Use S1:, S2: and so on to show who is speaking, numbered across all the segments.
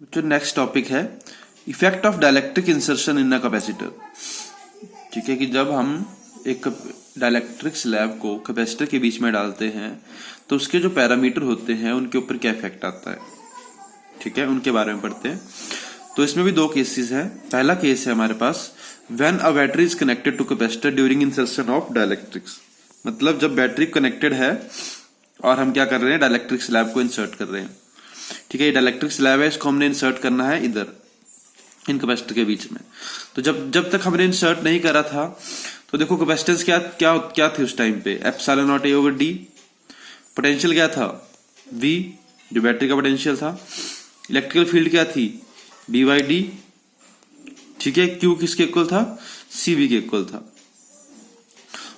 S1: जो next topic है effect of dielectric insertion in a capacitor. ठीक है कि जब हम एक डाइलेक्ट्रिक स्लैब को कैपेसिटर के बीच में डालते हैं तो उसके जो पैरामीटर होते हैं उनके ऊपर क्या इफेक्ट आता है। ठीक है, उनके बारे में पढ़ते हैं। तो इसमें भी दो केसेस है। पहला केस है हमारे पास when a battery is connected to capacitor during insertion of dielectrics. मतलब जब बैटरी कनेक्टेड है और हम क्या कर रहे हैं, डाइलेक्ट्रिक स्लैब को इंसर्ट कर रहे हैं। ठीक है, ये डाइलेक्ट्रिक स्लैब है, इसको हमने इंसर्ट करना है इधर इन कैपेसिटर के बीच में। तो जब तक हमने इंसर्ट नहीं करा था तो देखो कैपेसिटेंस क्या थी उस टाइम पे, epsilon not A over D. Potential क्या था, वी, जो बैटरी का पोटेंशियल था। इलेक्ट्रिकल फील्ड क्या थी, बी बाई डी। ठीक है, क्यू किसके इक्वल था, सी वी के इक्वल था।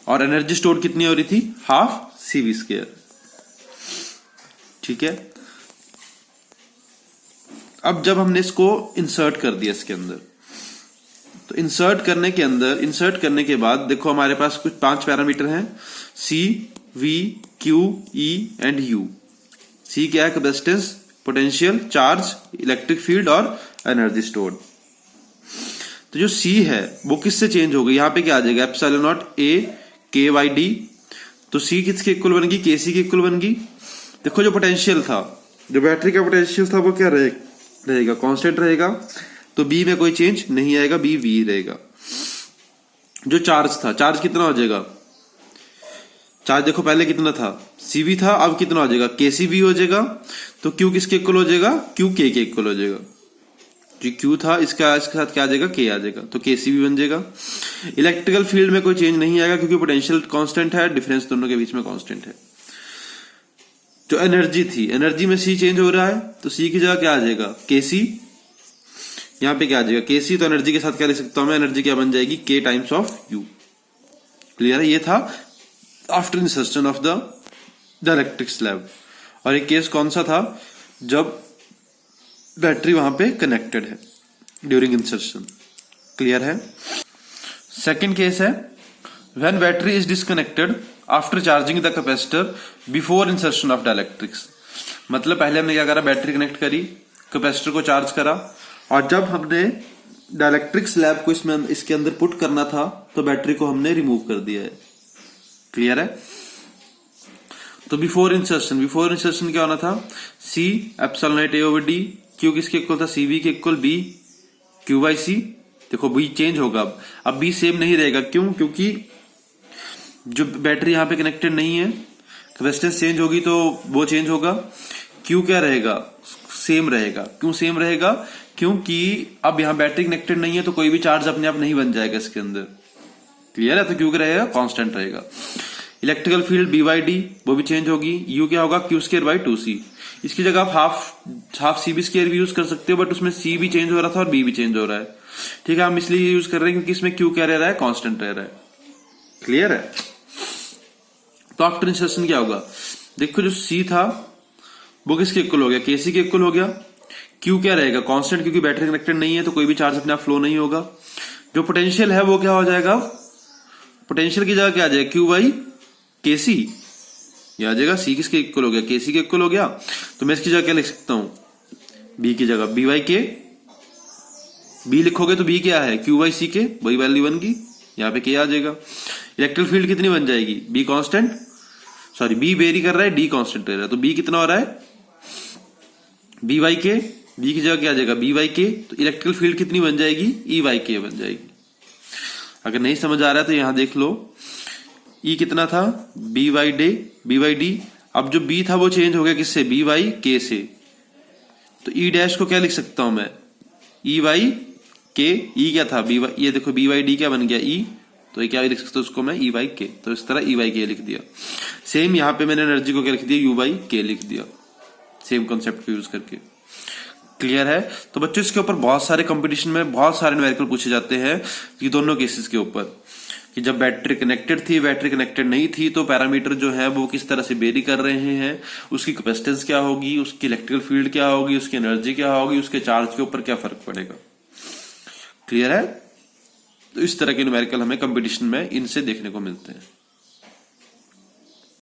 S1: और एनर्जी स्टोर कितनी हो रही थी, हाफ सी वी स्क्वायर। ठीक है, अब जब हमने इसको इंसर्ट कर दिया इसके अंदर, तो इंसर्ट करने के बाद देखो हमारे पास कुछ 5 पैरामीटर हैं, C, V, Q, E and U. C क्या है, capacitance, potential, charge, electric field और एनर्जी स्टोर्ड। तो जो सी है वो किससे चेंज हो गई, यहां पे क्या आ जाएगा, एप्सिलॉन नॉट ए के वाई डी। तो सी किसके इक्वल बन गई, के सी के इक्वल बन गई। देखो जो पोटेंशियल था, जो बैटरी का पोटेंशियल था वो क्या रहेगा, कांस्टेंट रहेगा। तो बी में कोई चेंज नहीं आएगा, बी वी रहेगा। जो चार्ज था, चार्ज कितना हो जाएगा, चार्ज देखो पहले कितना था, सीवी था, अब कितना हो जाएगा, के सी वी हो जाएगा। तो क्यू किसके इक्वल हो जाएगा, क्यू के इक्वल हो जाएगा। जो क्यू था इसके साथ क्या आ जाएगा, के आ जाएगा, तो के सी वी बन जाएगा। इलेक्ट्रिकल फील्ड में कोई चेंज नहीं आएगा क्योंकि पोटेंशियल कांस्टेंट है, डिफरेंस दोनों के बीच में कांस्टेंट है। जो एनर्जी थी, एनर्जी में सी चेंज हो रहा है तो सी की जगह क्या आ जाएगा, के सी। यहां पे क्या आ जाएगा, के सी। तो एनर्जी के साथ क्या लिख सकता हूं मैं, एनर्जी क्या बन जाएगी, के टाइम्स ऑफ यू। क्लियर है, ये था after insertion of the dielectric slab. और एक केस कौन सा था, जब बैटरी वहां पे कनेक्टेड है ड्यूरिंग इंसर्शन। क्लियर है। सेकेंड केस है when battery is disconnected after charging the capacitor before insertion of dielectrics. मतलब पहले हमने क्या करा, बैटरी कनेक्ट करी, कैपेसिटर को चार्ज करा, और जब हमने डाइलेक्ट्रिक स्लैब को इसके अंदर पुट करना था तो बैटरी को हमने रिमूव कर दिया है। क्लियर है। तो बिफोर इंसर्शन क्या होना था, C epsilon not A over D, Q किसके इक्वल था, सी वी के equal, B Q by C. देखो बी चेंज होगा, अब बी सेम नहीं रहेगा। क्यों, क्योंकि जो बैटरी यहां पे कनेक्टेड नहीं है, कैपेसिटेंस चेंज होगी तो वो चेंज होगा। क्यू क्या रहेगा, सेम रहेगा। क्यों सेम रहेगा, क्योंकि अब यहां बैटरी कनेक्टेड नहीं है तो कोई भी चार्ज अपने आप नहीं बन जाएगा इसके अंदर। क्लियर है, तो क्यू क्या रहेगा, कांस्टेंट रहेगा। Electrical field B by D वो भी चेंज होगी, यू क्या होगा, क्यू स्क्वायर बाई 2c। इसकी जगह आप हाफ सी बी स्क्वायर भी यूज कर सकते हो, बट उसमें सी भी चेंज हो रहा था और बी भी चेंज हो रहा है। ठीक है, हम इसलिए यूज कर रहे हैं क्योंकि इसमें क्यू क्या रह रहा है, कांस्टेंट रह रहा है। क्लियर है। तो आफ्टर इंसर्शन क्या होगा, देखो जो सी था वो किसके इक्वल हो गया, के सी के इक्वल हो गया। क्यू क्या रहेगा, कांस्टेंट, क्योंकि बैटरी कनेक्टेड नहीं है तो कोई भी चार्ज अपने आप फ्लो नहीं होगा। जो पोटेंशियल है वो क्या हो जाएगा, पोटेंशियल की जगह क्या आ जाएगा, क्यू बाई के सी। यह आ जाएगा, सी किसके इक्वल हो गया, के सी के इक्वल हो गया। तो मैं इसकी जगह क्या लिख सकता हूं, बी की जगह बी बाई के। बी लिखोगे तो बी क्या है, क्यू बाई सी के, वही वैल्यू बन गई, यहां पे के आ जाएगा। इलेक्ट्रिक फील्ड कितनी बन जाएगी, be constant, sorry be very कर रहा है, डी कांस्टेंट रह रहा है, तो बी कितना हो रहा है, बी वाई के। बी की जगह क्या आ जाएगा, बी वाई के। तो इलेक्ट्रिकल फील्ड कितनी बन जाएगी, ई वाई के बन जाएगी। अगर नहीं समझ आ रहा है तो यहां देख लो, ई कितना था, बी वाई डी। अब जो बी था वो चेंज हो गया किससे, बी वाई के से। तो ई डैश को क्या लिख सकता हूं मैं, ई वाई के। ई क्या था, बी वाई, ये देखो बी वाई डी क्या बन गया, ई। तो ये क्या लिख सकता हूं उसको मैं, ई वाई के। तो इस तरह ई वाई के लिख दिया। सेम यहां पे मैंने एनर्जी को क्या लिख दिया, यू वाई के लिख दिया, सेम कॉन्सेप्ट को यूज करके। क्लियर है। तो बच्चों इसके ऊपर बहुत सारे कंपटीशन में बहुत सारे न्यूमेरिकल पूछे जाते हैं ये दोनों केसेस के ऊपर, कि जब बैटरी कनेक्टेड थी, बैटरी कनेक्टेड नहीं थी, तो पैरामीटर जो है वो किस तरह से वेरी कर रहे हैं, उसकी कैपेसिटेंस क्या होगी, उसकी इलेक्ट्रिकल फील्ड क्या होगी, उसकी एनर्जी क्या होगी, उसके चार्ज के ऊपर क्या फर्क पड़ेगा। क्लियर है। तो इस तरह के न्यूमेरिकल हमें कंपटीशन में इनसे देखने को मिलते हैं।